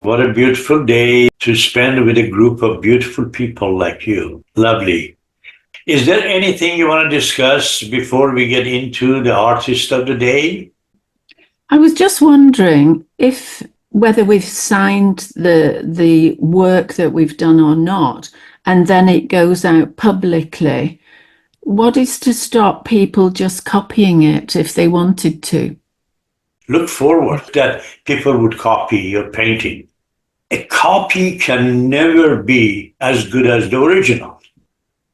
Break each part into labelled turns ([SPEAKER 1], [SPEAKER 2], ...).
[SPEAKER 1] What a beautiful day to spend with a group of beautiful people like you. Lovely. Is there anything you want to discuss before we get into the artist of the day?
[SPEAKER 2] I was just wondering whether we've signed the work that we've done or not, and then it goes out publicly. What is to stop people just copying it if they wanted to?
[SPEAKER 1] Look forward that people would copy your painting. A copy can never be as good as the original.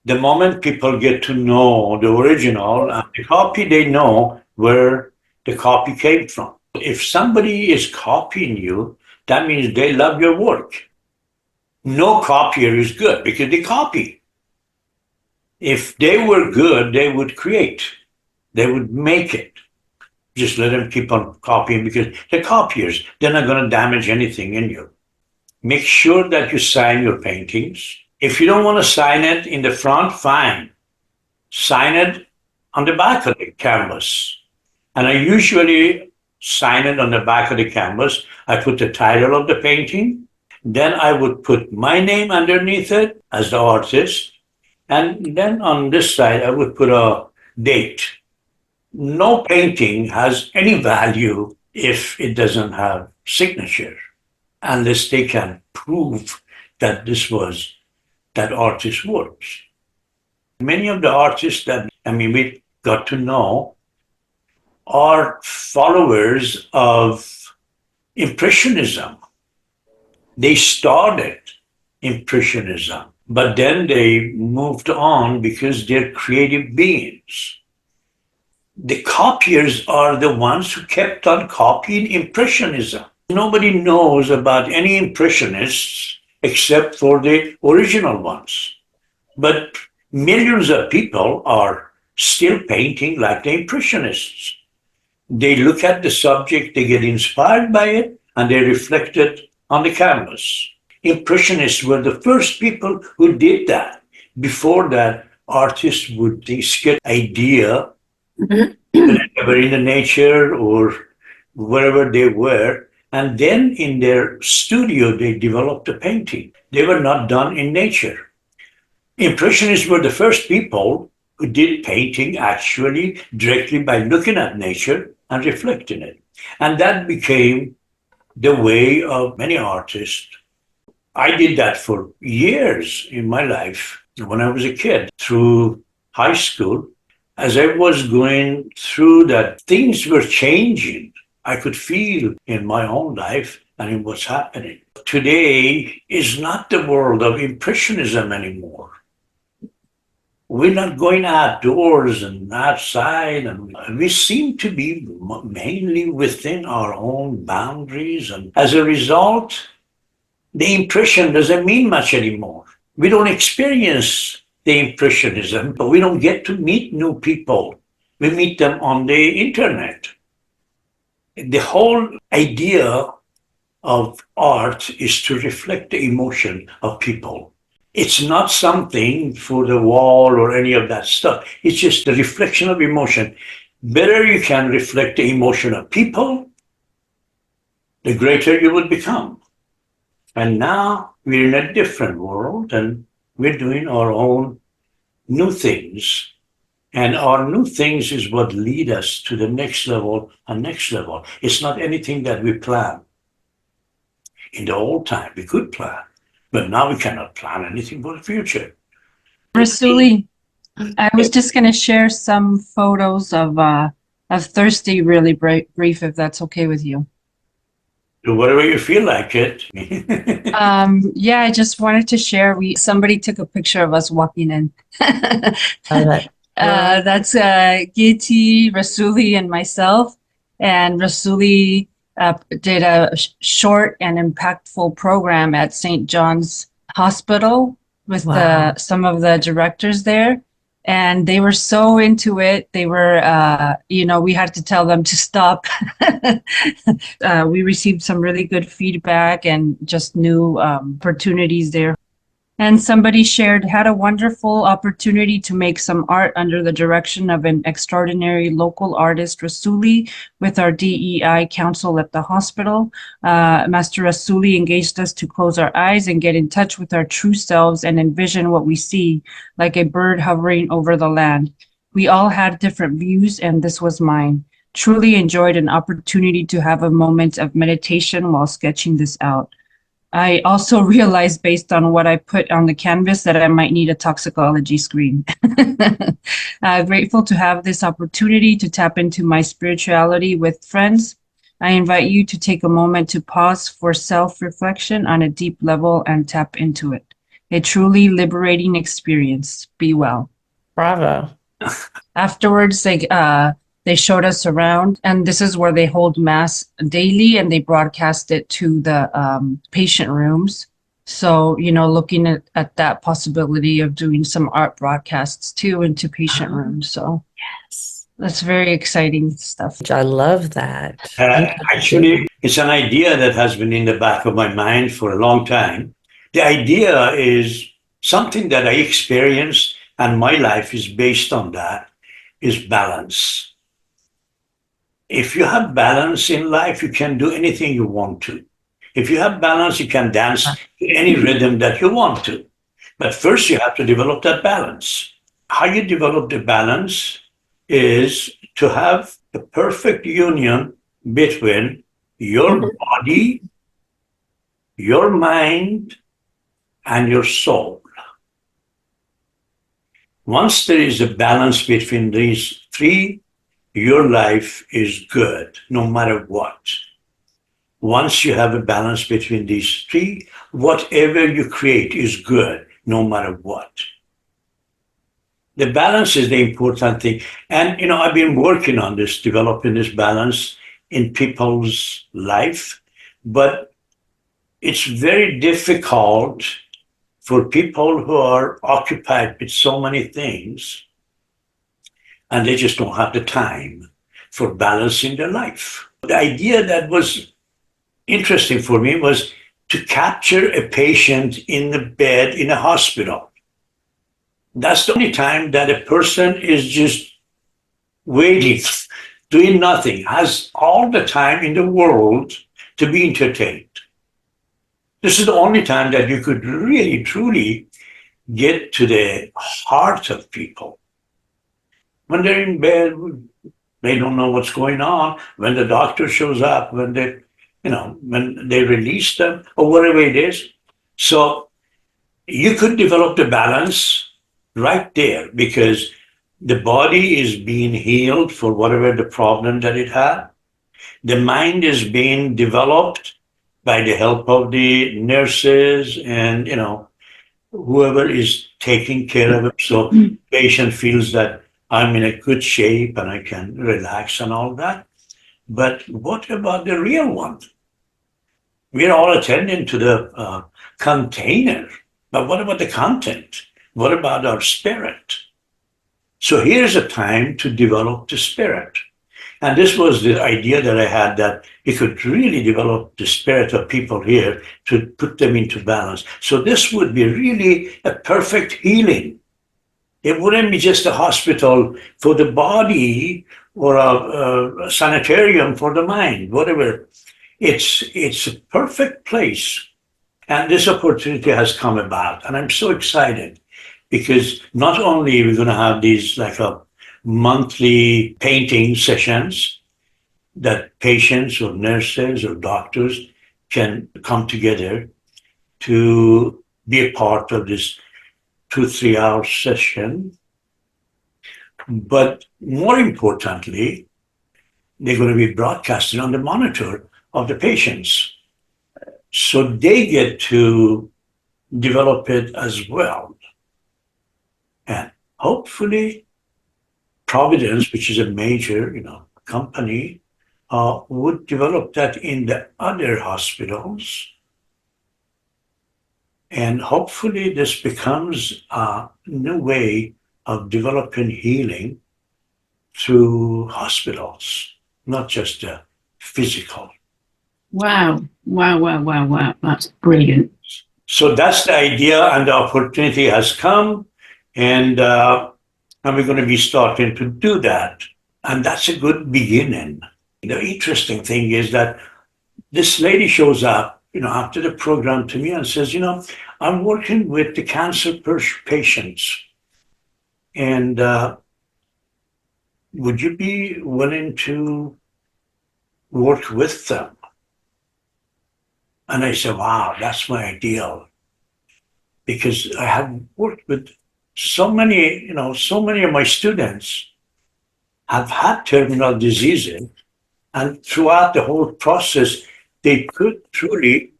[SPEAKER 1] The moment people get to know the original and the copy, they know where the copy came from. If somebody is copying you, that means they love your work. No copier is good because they copy. If they were good, they would create. They would make it. Just let them keep on copying because they're copiers. They're not going to damage anything in you. Make sure that you sign your paintings. If you don't want to sign it in the front, fine. Sign it on the back of the canvas. And I usually sign it on the back of the canvas. I put the title of the painting. Then I would put my name underneath it as the artist. And then on this side, I would put a date. No painting has any value if it doesn't have signature, unless they can prove that this was that artist's works. Many of the artists that we got to know are followers of Impressionism. They started Impressionism, but then they moved on because they're creative beings. The copiers are the ones who kept on copying Impressionism. Nobody knows about any Impressionists except for the original ones. But millions of people are still painting like the Impressionists. They look at the subject, they get inspired by it, and they reflect it on the canvas. Impressionists were the first people who did that. Before that, artists would get idea when they were in the nature or wherever they were, and then in their studio, they developed a painting. They were not done in nature. Impressionists were the first people who did painting actually directly by looking at nature and reflecting it. And that became the way of many artists. I did that for years in my life when I was a kid through high school. As I was going through that, things were changing. I could feel in my own life and in what's happening. Today is not the world of Impressionism anymore. We're not going outdoors and outside, and we seem to be mainly within our own boundaries. And as a result, the impression doesn't mean much anymore. We don't experience the Impressionism, but we don't get to meet new people. We meet them on the internet. The whole idea of art is to reflect the emotion of people. It's not something for the wall or any of that stuff. It's just the reflection of emotion. Better you can reflect the emotion of people, the greater you will become. And now we're in a different world and we're doing our own new things. And our new things is what lead us to the next level and next level. It's not anything that we plan. In the old time, we could plan, but now we cannot plan anything for the future.
[SPEAKER 3] Rassouli, I was just going to share some photos of Thirsty really brief, if that's okay with you.
[SPEAKER 1] Do whatever you feel like it.
[SPEAKER 3] Yeah, I just wanted to share. Somebody took a picture of us walking in. That's Gitty Rassouli and myself. And Rassouli did a short and impactful program at St. John's Hospital with some of the directors there. And they were so into it. They were, we had to tell them to stop. We received some really good feedback and just new opportunities there. And somebody shared, had a wonderful opportunity to make some art under the direction of an extraordinary local artist, Rassouli, with our DEI council at the hospital. Master Rassouli engaged us to close our eyes and get in touch with our true selves and envision what we see, like a bird hovering over the land. We all had different views, and this was mine. Truly enjoyed an opportunity to have a moment of meditation while sketching this out. I also realized, based on what I put on the canvas, that I might need a toxicology screen. Grateful to have this opportunity to tap into my spirituality with friends. I invite you to take a moment to pause for self-reflection on a deep level and tap into it. A truly liberating experience. Be well.
[SPEAKER 4] Bravo.
[SPEAKER 3] Afterwards, they showed us around, and this is where they hold mass daily, and they broadcast it to the patient rooms. So, looking at that possibility of doing some art broadcasts too into patient rooms. So
[SPEAKER 4] Yes.
[SPEAKER 3] that's very exciting stuff.
[SPEAKER 4] I love that.
[SPEAKER 1] Actually, it's an idea that has been in the back of my mind for a long time. The idea is something that I experienced, and my life is based on that, is balance. If you have balance in life, you can do anything you want to. If you have balance, you can dance to any rhythm that you want to. But first, you have to develop that balance. How you develop the balance is to have the perfect union between your body, your mind, and your soul. Once there is a balance between these three, your life is good, no matter what. Once you have a balance between these three, whatever you create is good, no matter what. The balance is the important thing. And, I've been working on this, developing this balance in people's life, but it's very difficult for people who are occupied with so many things, and they just don't have the time for balancing their life. The idea that was interesting for me was to capture a patient in the bed in a hospital. That's the only time that a person is just waiting, doing nothing, has all the time in the world to be entertained. This is the only time that you could really, truly get to the heart of people. When they're in bed, they don't know what's going on. When the doctor shows up, when they release them or whatever it is. So you could develop the balance right there because the body is being healed for whatever the problem that it had. The mind is being developed by the help of the nurses and, whoever is taking care of it. So patient feels that I'm in a good shape and I can relax and all that. But what about the real one? We're all attending to the container, but what about the content? What about our spirit? So here's a time to develop the spirit. And this was the idea that I had, that we could really develop the spirit of people here to put them into balance. So this would be really a perfect healing. It wouldn't be just a hospital for the body or a sanitarium for the mind, whatever. It's a perfect place. And this opportunity has come about. And I'm so excited because not only are we going to have these like a monthly painting sessions that patients or nurses or doctors can come together to be a part of this 2-3 hour session. But more importantly, they're going to be broadcasted on the monitor of the patients. So they get to develop it as well. And hopefully Providence, which is a major, company, would develop that in the other hospitals. And hopefully this becomes a new way of developing healing through hospitals, not just the physical.
[SPEAKER 2] Wow. That's brilliant.
[SPEAKER 1] So that's the idea, and the opportunity has come, and we're going to be starting to do that. And that's a good beginning. The interesting thing is that this lady shows up, after the program to me and says, I'm working with the cancer patients, and would you be willing to work with them? And I said, wow, that's my ideal. Because I have worked with so many of my students have had terminal diseases. And throughout the whole process, they could truly,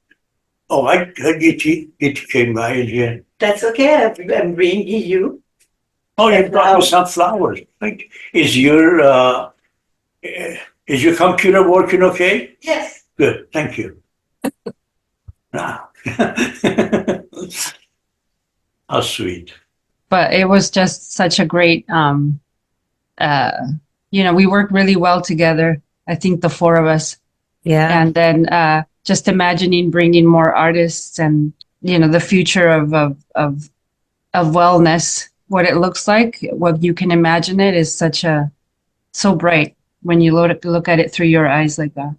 [SPEAKER 1] Gitty came by in here.
[SPEAKER 5] That's okay. I'm bringing you.
[SPEAKER 1] Oh, you brought me some flowers. Like, is your computer working okay?
[SPEAKER 5] Yes.
[SPEAKER 1] Good, thank you. Ah. How sweet.
[SPEAKER 3] But it was just such a great, we worked really well together. I think the four of us.
[SPEAKER 4] Yeah.
[SPEAKER 3] And then just imagining bringing more artists and, the future of wellness, what it looks like, what you can imagine it is so bright when you look at it through your eyes like that.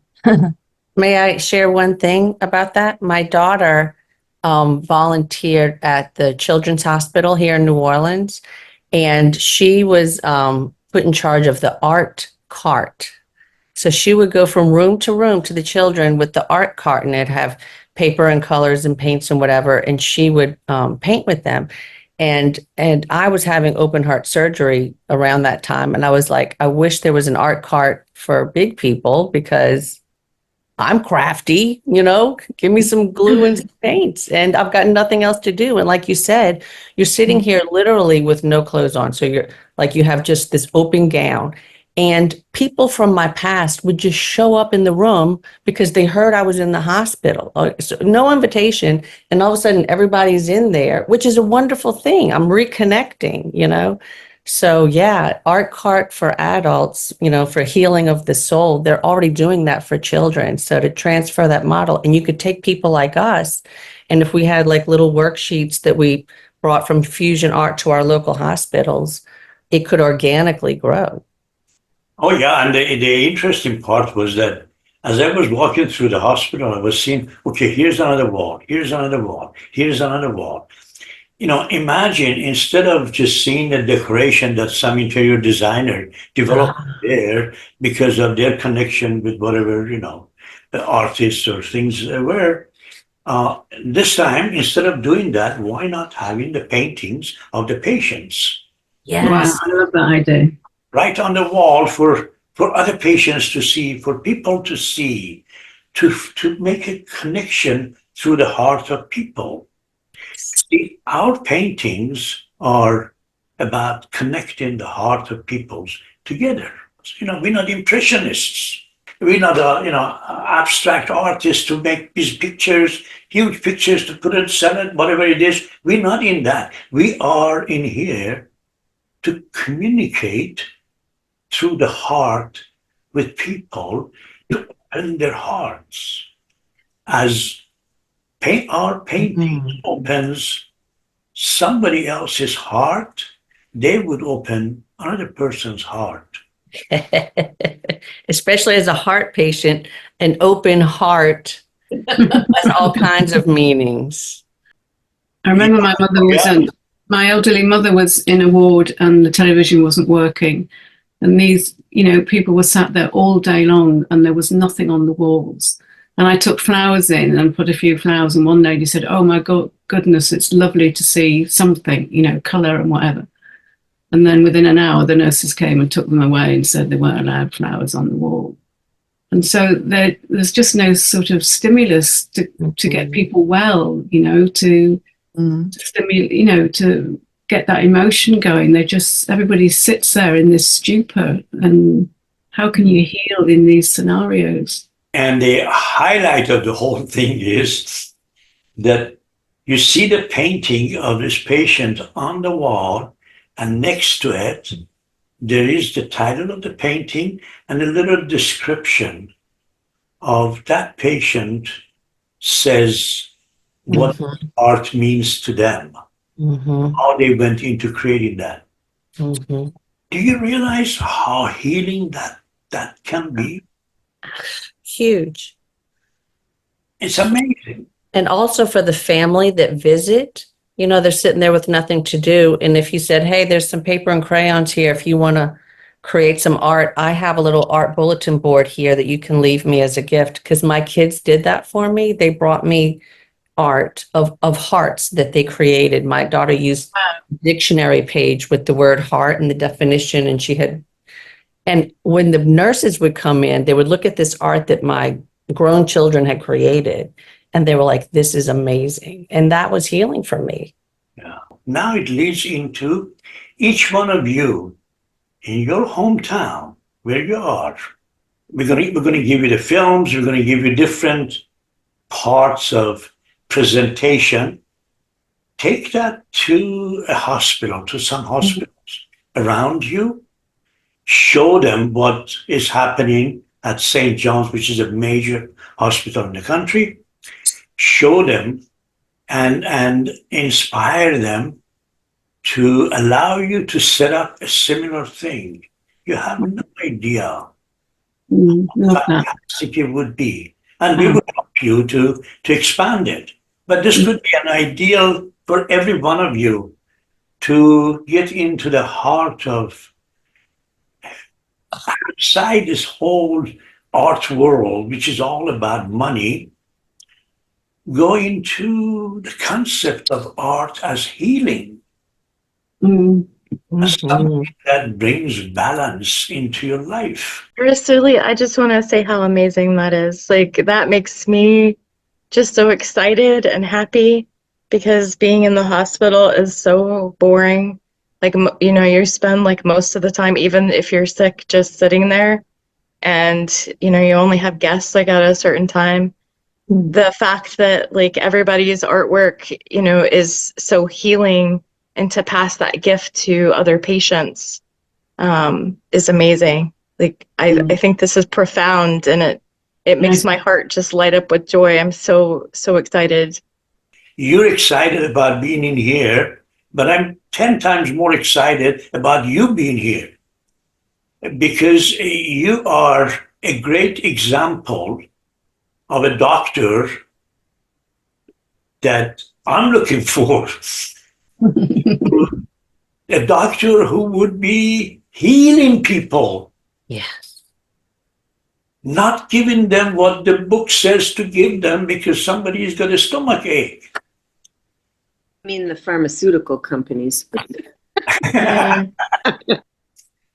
[SPEAKER 4] May I share one thing about that? My daughter volunteered at the Children's Hospital here in New Orleans, and she was put in charge of the art cart. So she would go from room to room to the children with the art cart, and it'd have paper and colors and paints and whatever, and she would paint with them. And I was having open heart surgery around that time, and I was like, I wish there was an art cart for big people because I'm crafty, give me some glue and some paints, and I've got nothing else to do. And like you said, you're sitting here literally with no clothes on. So you're like, you have just this open gown, and people from my past would just show up in the room because they heard I was in the hospital. So no invitation. And all of a sudden everybody's in there, which is a wonderful thing. I'm reconnecting, So yeah, art cart for adults, for healing of the soul, they're already doing that for children. So to transfer that model, and you could take people like us, and if we had like little worksheets that we brought from fusion art to our local hospitals, it could organically grow.
[SPEAKER 1] Oh yeah, and the interesting part was that as I was walking through the hospital, I was seeing, okay, here's another wall, here's another wall, here's another wall. Imagine instead of just seeing the decoration that some interior designer developed there because of their connection with whatever, the artists or things they were, this time, instead of doing that, why not having the paintings of the patients?
[SPEAKER 4] Yes.
[SPEAKER 2] Wow, I love that idea.
[SPEAKER 1] Right on the wall for other patients to see, for people to see, to make a connection through the heart of people. See, our paintings are about connecting the heart of people together. We're not impressionists. We're not, abstract artists to make these pictures, huge pictures to put it, sell it, whatever it is. We're not in that. We are in here to communicate through the heart with people, to open their hearts. As our painting opens somebody else's heart, they would open another person's heart.
[SPEAKER 4] Especially as a heart patient, an open heart has all kinds of meanings.
[SPEAKER 6] I remember my mother my elderly mother was in a ward and the television wasn't working. And these, people were sat there all day long and there was nothing on the walls. And I took flowers in and put a few flowers, and one lady said, oh my goodness, it's lovely to see something, colour and whatever. And then within an hour, the nurses came and took them away and said they weren't allowed flowers on the wall. And so there's just no sort of stimulus to get people well, to stimulate, to get that emotion going. Everybody sits there in this stupor, and how can you heal in these scenarios?
[SPEAKER 1] And the highlight of the whole thing is that you see the painting of this patient on the wall, and next to it, there is the title of the painting and a little description of that patient says, what
[SPEAKER 4] Mhm.
[SPEAKER 1] art means to them,
[SPEAKER 4] Mhm.
[SPEAKER 1] how they went into creating that.
[SPEAKER 4] Mhm.
[SPEAKER 1] Do you realize how healing that can be?
[SPEAKER 4] Huge.
[SPEAKER 1] It's amazing.
[SPEAKER 4] And also for the family that visit, you know, they're sitting there with nothing to do. And if you said, hey, there's some paper and crayons here, if you want to create some art, I have a little art bulletin board here that you can leave me as a gift. Because my kids did that for me. They brought me art of hearts that they created. My daughter used a dictionary page with the word heart and the definition, and and when the nurses would come in, they would look at this art that my grown children had created, and they were like, this is amazing. And that was healing for me.
[SPEAKER 1] Yeah. Now it leads into each one of you in your hometown where you are. We're gonna give you the films, we're gonna give you different parts of presentation. Take that to a hospital, to some hospitals around you. Show them what is happening at St. John's, which is a major hospital in the country. Show them and inspire them to allow you to set up a similar thing. You have no idea how
[SPEAKER 6] Love that.
[SPEAKER 1] fantastic it would be. And we would help you to expand it. But this could be an ideal for every one of you to get into the heart of outside this whole art world, which is all about money, go into the concept of art as healing, as something that brings balance into your life.
[SPEAKER 7] Rassouli, I just want to say how amazing that is. Like, that makes me just so excited and happy because being in the hospital is so boring. Like, you know, you spend like most of the time, even if you're sick, just sitting there and, you know, you only have guests like at a certain time. The fact that like everybody's artwork, you know, is so healing and to pass that gift to other patients is amazing. Like I think this is profound and it makes my heart just light up with joy. I'm so excited.
[SPEAKER 1] You're excited about being in here, but I'm 10 times more excited about you being here because you are a great example of a doctor that I'm looking for. A doctor who would be healing people,
[SPEAKER 4] Yes.
[SPEAKER 1] not giving them what the book says to give them because somebody's got a stomach ache.
[SPEAKER 8] I mean, the pharmaceutical companies.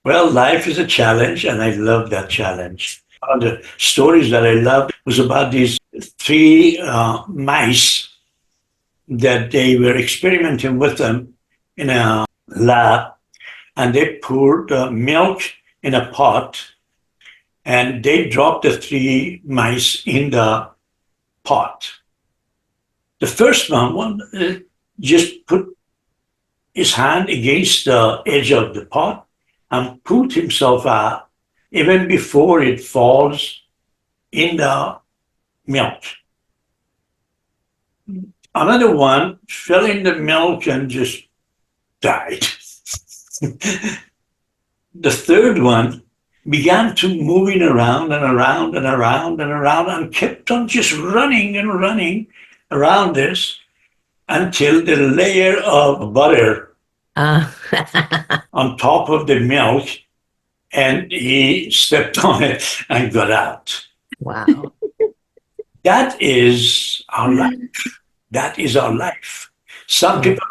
[SPEAKER 1] Well, life is a challenge, and I love that challenge. One of the stories that I loved was about these three mice that they were experimenting with them in a lab, and they poured milk in a pot, and they dropped the three mice in the pot. The first one just put his hand against the edge of the pot and pulled himself out even before it falls in the milk. Another one fell in the milk and just died. The third one began to moving around and around and around and around and kept on just running and running around this until the layer of butter on top of the milk, and he stepped on it and got out.
[SPEAKER 4] Wow.
[SPEAKER 1] That is our life. That is our life. Some people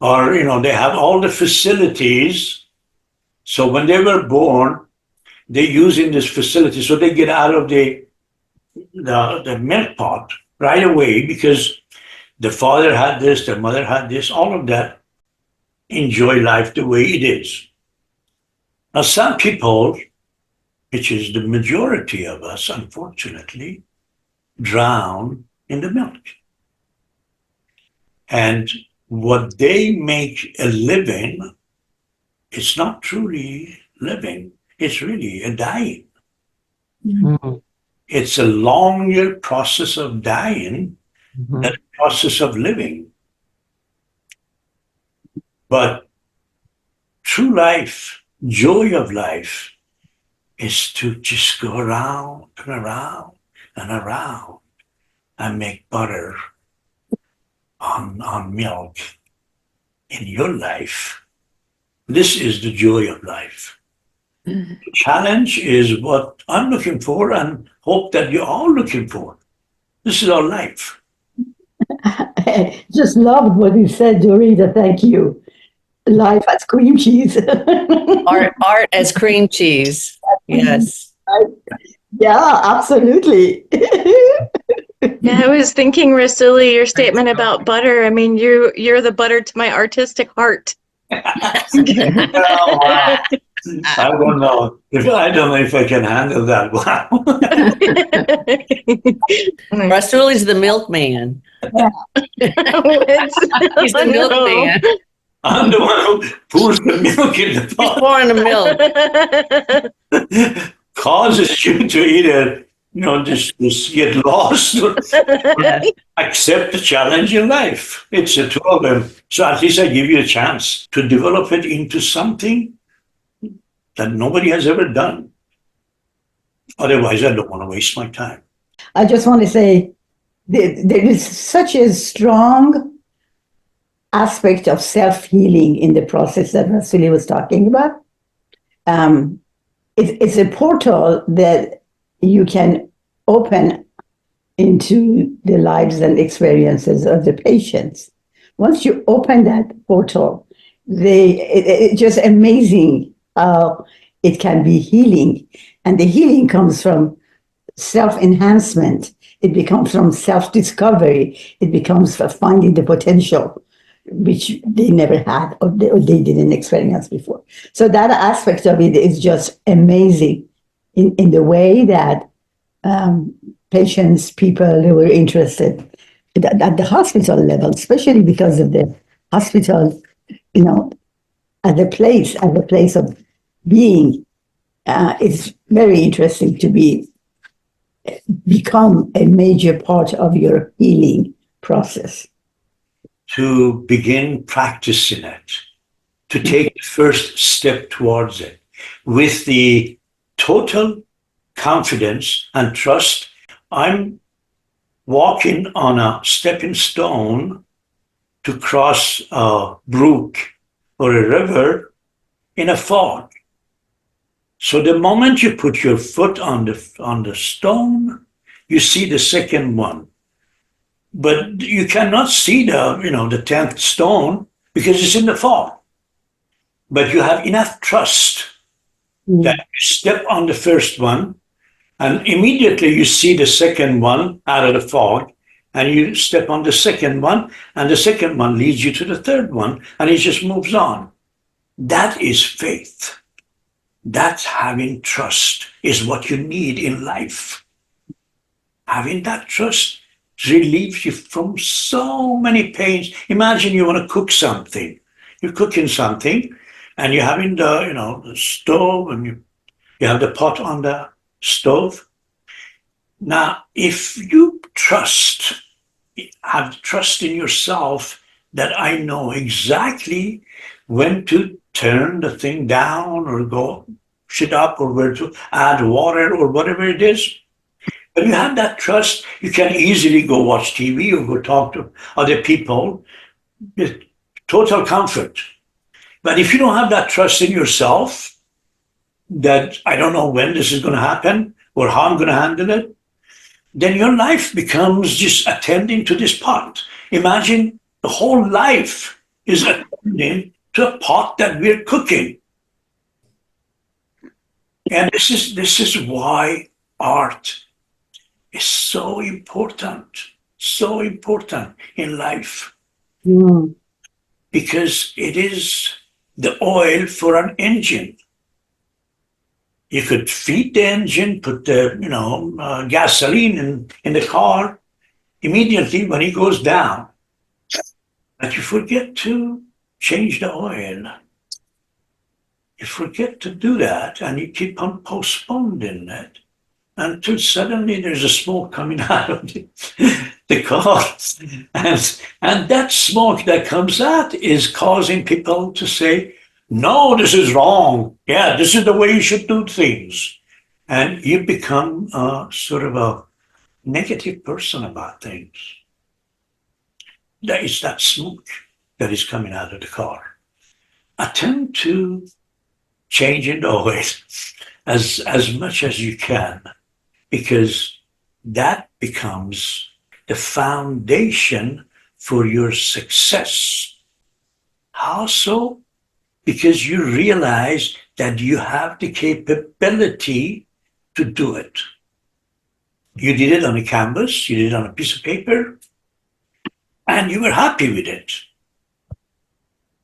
[SPEAKER 1] are, you know, they have all the facilities. So when they were born, they use in this facility. So they get out of the milk pot right away because the father had this, the mother had this, all of that. Enjoy life the way it is. Now, some people, which is the majority of us, unfortunately, drown in the milk. And what they make a living, it's not truly living, it's really a dying. It's a longer process of dying that process of living. But true life, joy of life, is to just go around and around and around and make butter on milk in your life. This is the joy of life. The challenge is what I'm looking for and hope that you're all looking for. This is our life.
[SPEAKER 5] I just loved what you said, Dorinda. Thank you. Life as cream cheese.
[SPEAKER 4] Art as cream cheese. Yes.
[SPEAKER 5] Yeah, absolutely.
[SPEAKER 7] Yeah, I was thinking, Rassouli, your statement about butter. I mean, you're the butter to my artistic heart.
[SPEAKER 1] Oh, wow. I don't know if I can handle that. Wow.
[SPEAKER 4] Rassouli's the milkman. He's the milkman.
[SPEAKER 1] I'm the one who pours the milk in the
[SPEAKER 4] He's
[SPEAKER 1] pot.
[SPEAKER 4] pouring the milk.
[SPEAKER 1] Causes you to either, just get lost or
[SPEAKER 4] Yeah.
[SPEAKER 1] accept the challenge in life. It's the two of them. So at least I give you a chance to develop it into something that nobody has ever done. Otherwise, I don't want to waste my time.
[SPEAKER 5] I just want to say there is such a strong aspect of self-healing in the process that Rassouli was talking about. It's a portal that you can open into the lives and experiences of the patients. Once you open that portal, it's just amazing how it can be healing. And the healing comes from self-enhancement. It becomes from self-discovery. It becomes for finding the potential, which they never had or they didn't experience before. So that aspect of it is just amazing in the way that patients, people who are interested at the hospital level, especially because of the hospital, as a place of being, it's very interesting to become a major part of your healing process.
[SPEAKER 1] To begin practicing it, to take the first step towards it with the total confidence and trust. I'm walking on a stepping stone to cross a brook or a river in a fog. So the moment you put your foot on the stone, you see the second one. But you cannot see the 10th stone because it's in the fog. But you have enough trust that you step on the first one and immediately you see the second one out of the fog and you step on the second one and the second one leads you to the third one and it just moves on. That is faith. That's having trust is what you need in life. Having that trust relieves you from so many pains. Imagine you want to cook something. You're cooking something and you're having the stove and you have the pot on the stove. Now, if you have trust in yourself that I know exactly when to turn the thing down or go shit up or where to add water or whatever it is. When you have that trust, you can easily go watch TV or go talk to other people with total comfort. But if you don't have that trust in yourself, that I don't know when this is going to happen or how I'm going to handle it, then your life becomes just attending to this pot. Imagine the whole life is attending to a pot that we're cooking. And this is why art is so important in life. Because it is the oil for an engine. You could feed the engine, put the gasoline in the car immediately when it goes down. But you forget to change the oil. You forget to do that and you keep on postponing it. until suddenly there's a smoke coming out of the car. And that smoke that comes out is causing people to say, no, this is wrong. Yeah, this is the way you should do things. And you become sort of a negative person about things. There is that smoke that is coming out of the car. Attempt to change it always as much as you can, because that becomes the foundation for your success. How so? Because you realize that you have the capability to do it. You did it on a canvas, you did it on a piece of paper, and you were happy with it.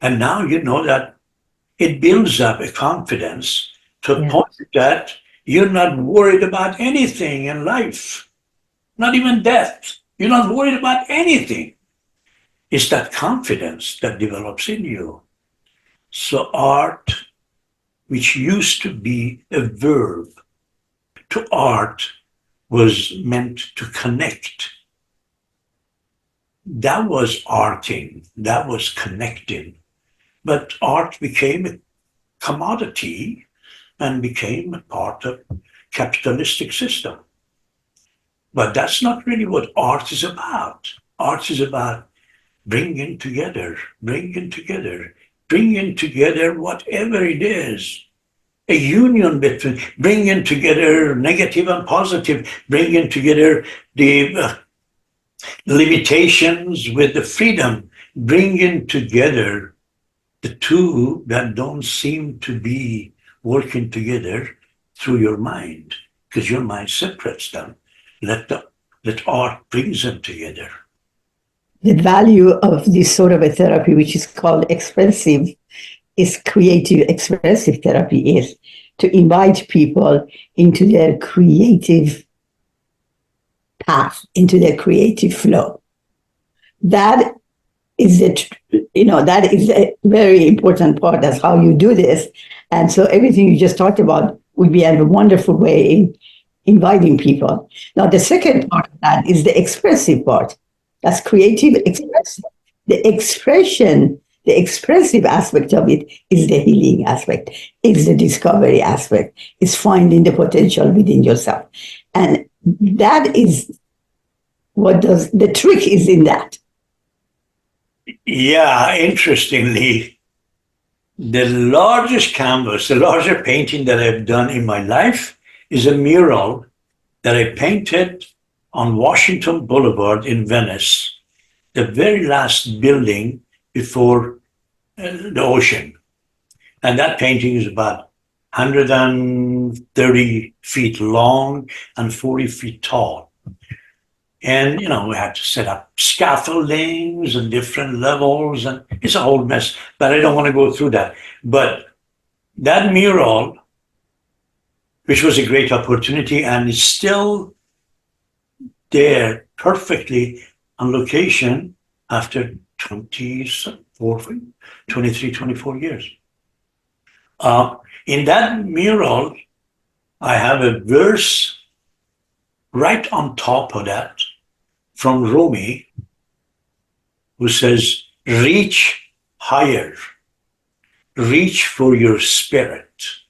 [SPEAKER 1] And now you know that it builds up a confidence to a point that you're not worried about anything in life, not even death. You're not worried about anything. It's that confidence that develops in you. So art, which used to be a verb, to art was meant to connect. That was arting, that was connecting. But art became a commodity and became a part of capitalistic system. But that's not really what art is about. Art is about bringing together whatever it is. A union between, bringing together negative and positive, bringing together the limitations with the freedom, bringing together the two that don't seem to be working together through your mind, because your mind separates them. Let art brings them together.
[SPEAKER 5] The value of this sort of a therapy, which is called expressive, is creative expressive therapy, is to invite people into their creative path, into their creative flow. That is that is a very important part. That's how you do this. And so everything you just talked about would be a wonderful way in inviting people. Now, the second part of that is the expressive part. That's creative expressive. The expression, the expressive aspect of it is the healing aspect, is the discovery aspect, is finding the potential within yourself. And that is what does, the trick is in that.
[SPEAKER 1] Yeah, interestingly, the largest canvas, the larger painting that I've done in my life is a mural that I painted on Washington Boulevard in Venice, the very last building before the ocean. And that painting is about 130 feet long and 40 feet tall. And, we had to set up scaffoldings and different levels, and it's a whole mess, but I don't want to go through that. But that mural, which was a great opportunity, and it's still there perfectly on location after 24 years. In that mural, I have a verse right on top of that from Rumi, who says, reach higher, reach for your spirit.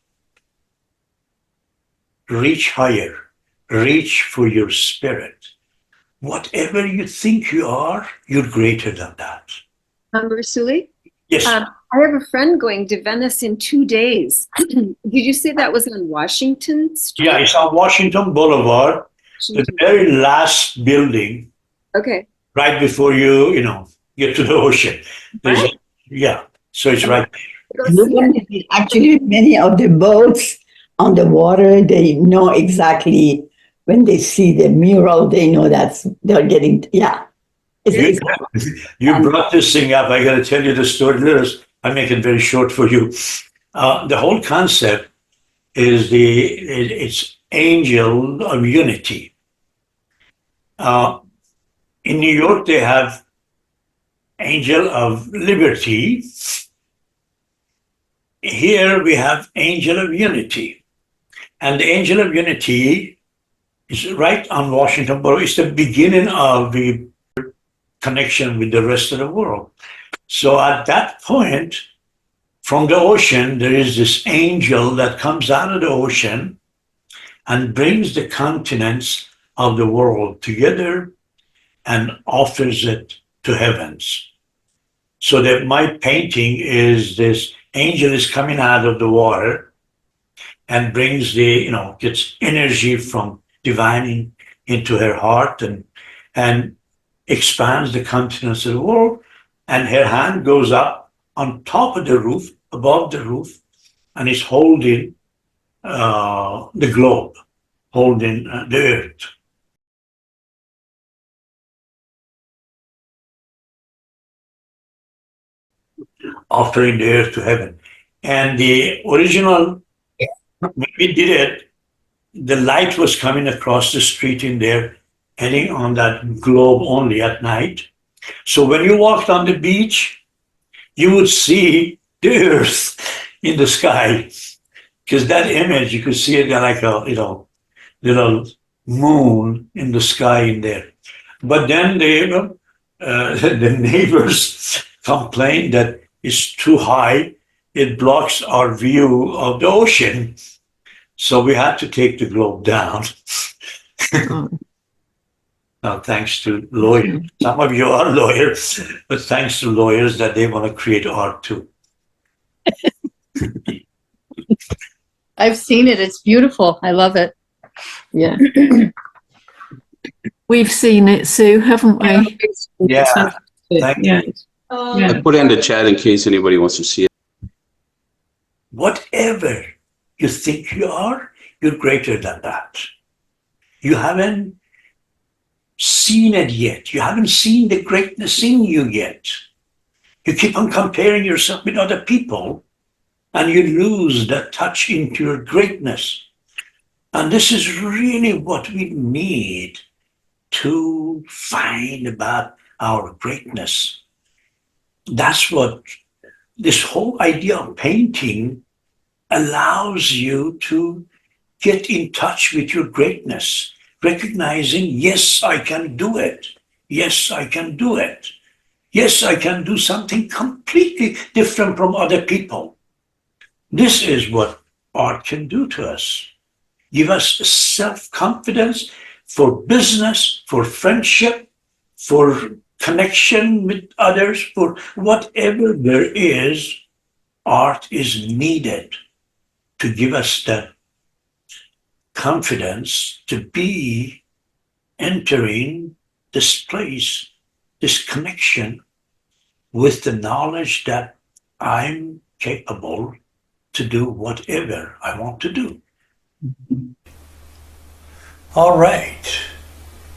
[SPEAKER 1] Reach higher, reach for your spirit. Whatever you think you are, you're greater than that.
[SPEAKER 8] Rassouli?
[SPEAKER 1] Yes.
[SPEAKER 8] I have a friend going to Venice in 2 days. Did you say that was on Washington Street?
[SPEAKER 1] Yeah, it's on Washington Boulevard, the very last building.
[SPEAKER 8] Okay.
[SPEAKER 1] Right before you get to the ocean. So it's right there.
[SPEAKER 5] Actually, many of the boats on the water, they know exactly when they see the mural, they know they're getting,
[SPEAKER 1] You brought this thing up. I got to tell you the story. I make it very short for you. The whole concept is it's angel of unity. In New York, they have angel of liberty. Here we have angel of unity. And the angel of unity It's right on Washington Borough. It's the beginning of the connection with the rest of the world. So at that point, from the ocean, there is this angel that comes out of the ocean and brings the continents of the world together and offers it to heavens. So that my painting is this angel is coming out of the water and brings gets energy from divine into her heart and expands the continents of the world. And her hand goes up on top of the roof, above the roof, and is holding the globe, holding the earth. Offering the earth to heaven. And the original, when we did it, the light was coming across the street in there, heading on that globe only at night. So when you walked on the beach, you would see the earth in the sky. Because that image, you could see it like a little moon in the sky in there. But then the neighbors complained that it's too high. It blocks our view of the ocean. So we had to take the globe down.
[SPEAKER 2] Oh,
[SPEAKER 1] Now, thanks to lawyers. Some of you are lawyers, but thanks to lawyers that they want to create art too.
[SPEAKER 9] I've seen it. It's beautiful. I love it.
[SPEAKER 2] yeah. We've seen it, Sue, haven't we?
[SPEAKER 1] Yeah.
[SPEAKER 6] Fantastic. Yeah. Yeah.
[SPEAKER 10] I put it in the chat in case anybody wants to see it.
[SPEAKER 1] Whatever you think you are, you're greater than that. You haven't seen it yet. You haven't seen the greatness in you yet. You keep on comparing yourself with other people and you lose that touch into your greatness. And this is really what we need to find about our greatness. That's what this whole idea of painting allows you to get in touch with your greatness, recognizing, yes, I can do it. Yes, I can do it. Yes, I can do something completely different from other people. This is what art can do to us. Give us self-confidence for business, for friendship, for connection with others, for whatever there is, art is needed to give us that confidence to be entering this place, this connection with the knowledge that I'm capable to do whatever I want to do. All right.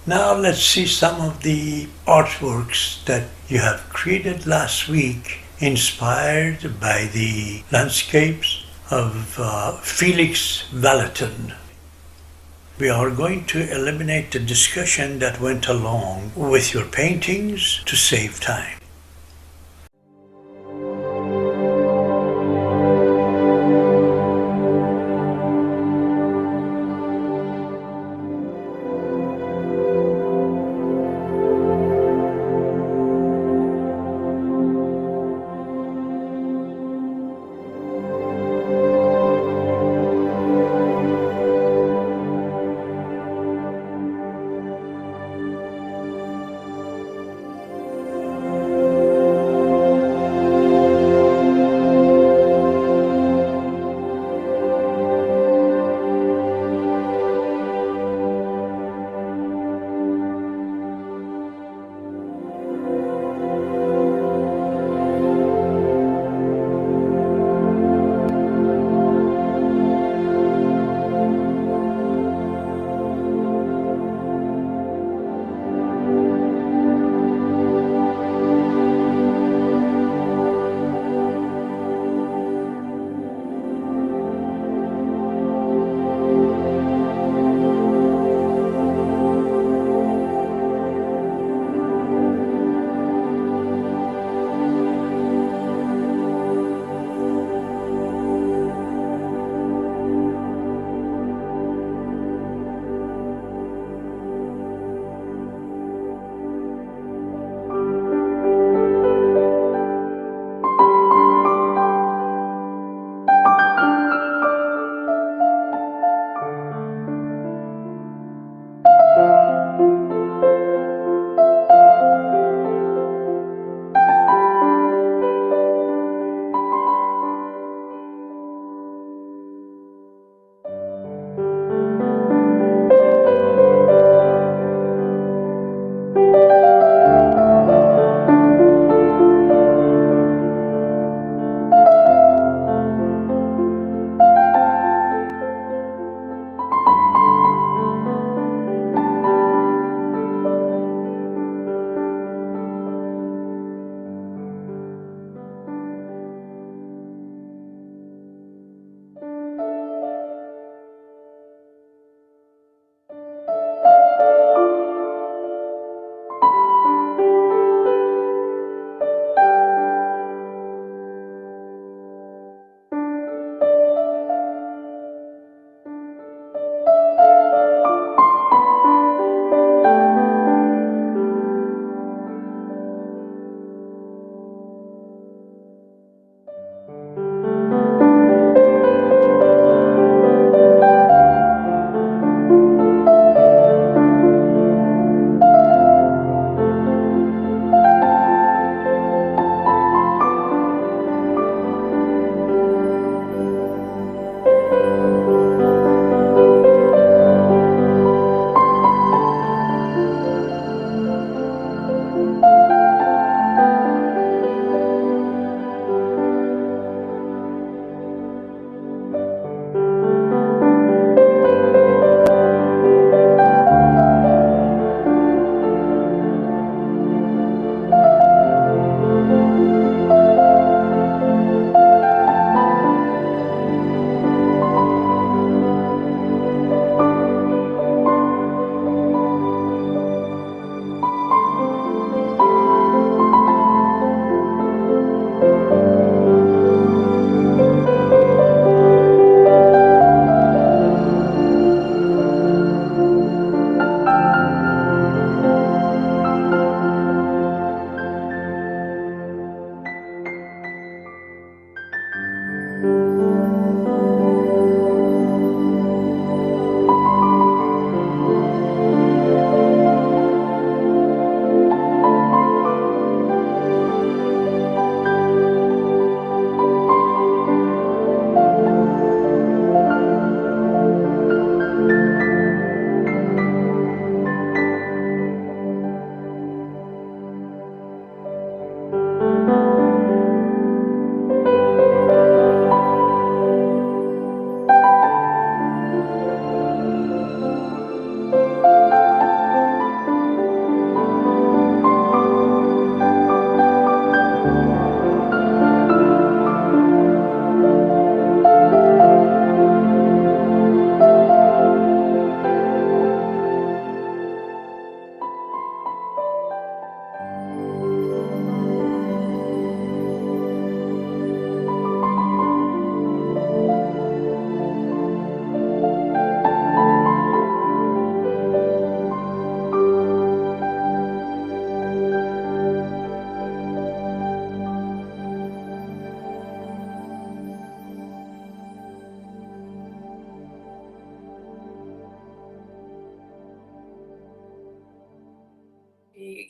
[SPEAKER 1] Now let's see some of the artworks that you have created last week, inspired by the landscapes of Felix Vallotton. We are going to eliminate the discussion that went along with your paintings to save time.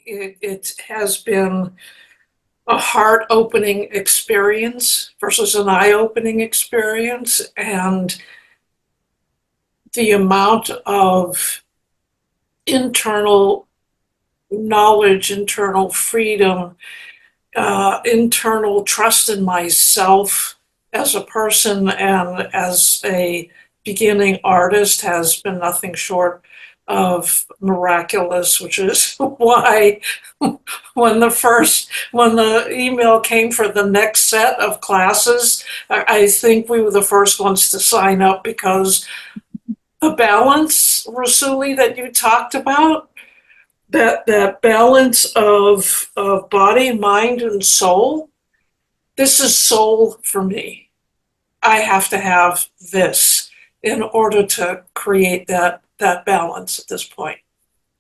[SPEAKER 11] it has been a heart-opening experience versus an eye-opening experience, and the amount of internal knowledge, internal freedom, internal trust in myself as a person and as a beginning artist has been nothing short of miraculous, which is why when the email came for the next set of classes, I think we were the first ones to sign up, because the balance, Rassouli, that you talked about, that balance of body, mind, and soul, this is soul for me. I have to have this in order to create that balance at this point.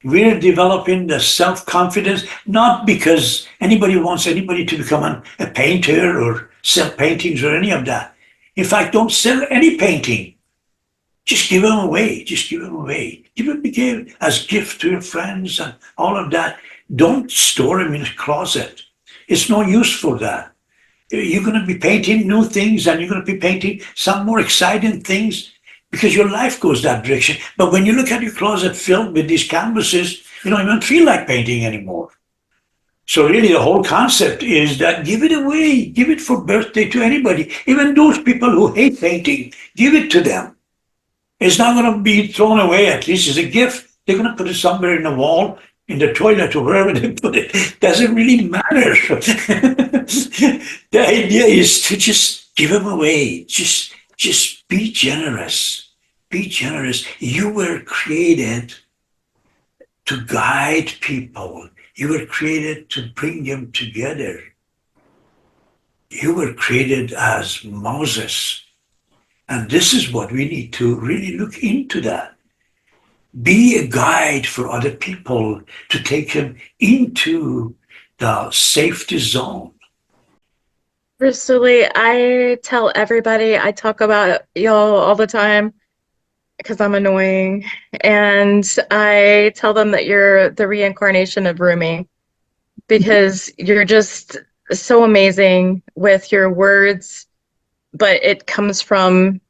[SPEAKER 1] We're developing the self-confidence, not because anybody wants anybody to become a painter or sell paintings or any of that. In fact, don't sell any painting. Just give them away. Just give them away. Give them as gift to your friends and all of that. Don't store them in a closet. It's no use for that. You're going to be painting new things, and you're going to be painting some more exciting things, because your life goes that direction. But when you look at your closet filled with these canvases, you don't even feel like painting anymore. So really the whole concept is that give it away. Give it for birthday to anybody. Even those people who hate painting, give it to them. It's not going to be thrown away, at least as a gift. They're going to put it somewhere in the wall, in the toilet, or wherever they put it. Doesn't really matter. The idea is to just give them away. Just be generous. Be generous. You were created to guide people. You were created to bring them together. You were created as Moses. And this is what we need to really look into that. Be a guide for other people to take them into the safety zone.
[SPEAKER 7] Rassouli, I tell everybody, I talk about y'all all the time because I'm annoying. And I tell them that you're the reincarnation of Rumi, because you're just so amazing with your words, but it comes from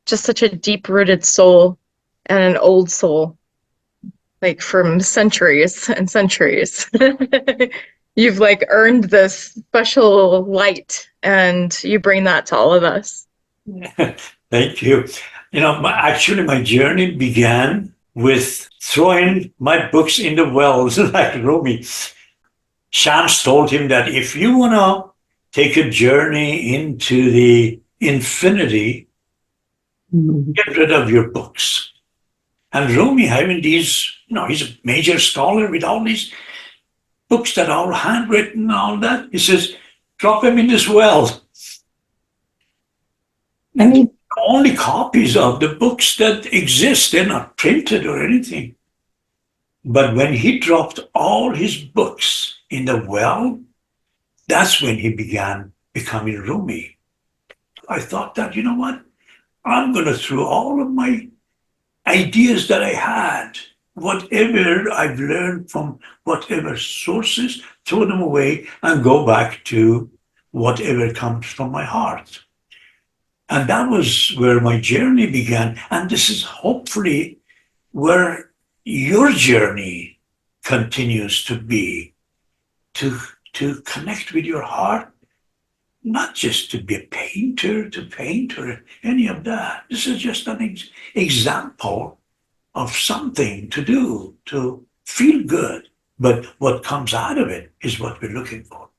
[SPEAKER 7] just such a deep-rooted soul and an old soul, like from centuries and centuries. You've like earned this special light, and you bring that to all of us.
[SPEAKER 1] Thank you. You know, actually my journey began with throwing my books in the wells like Rumi. Shams told him that if you want to take a journey into the infinity, get rid of your books. And Rumi, having these, he's a major scholar with all these books that are all handwritten and all that, he says, drop them in this well. And only copies of the books that exist, they're not printed or anything. But when he dropped all his books in the well, that's when he began becoming Rumi. I thought that, you know what? I'm going to throw all of my ideas that I had, whatever I've learned from whatever sources, throw them away and go back to whatever comes from my heart. And that was where my journey began. And this is hopefully where your journey continues to be, to connect with your heart, not just to be a painter, to paint or any of that. This is just an example of something to do, to feel good. But what comes out of it is what we're looking for.